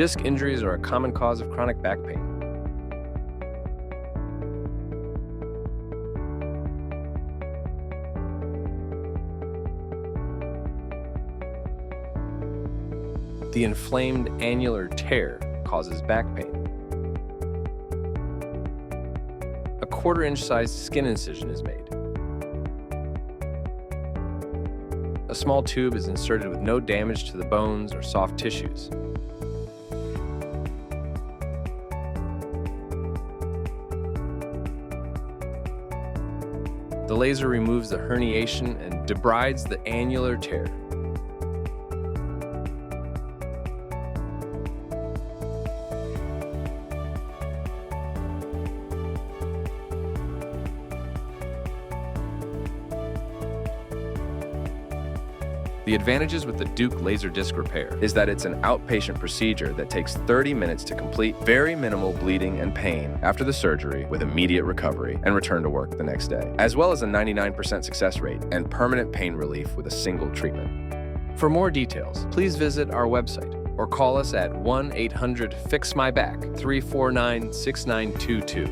Disc injuries are a common cause of chronic back pain. The inflamed annular tear causes back pain. A quarter-inch sized skin incision is made. A small tube is inserted with no damage to the bones or soft tissues. The laser removes the herniation and debrides the annular tear. The advantages with the Deuk laser disc repair is that it's an outpatient procedure that takes 30 minutes to complete, very minimal bleeding and pain after the surgery with immediate recovery and return to work the next day, as well as a 99% success rate and permanent pain relief with a single treatment. For more details, please visit our website or call us at 1-800-FIX-MY-BACK 349-6922.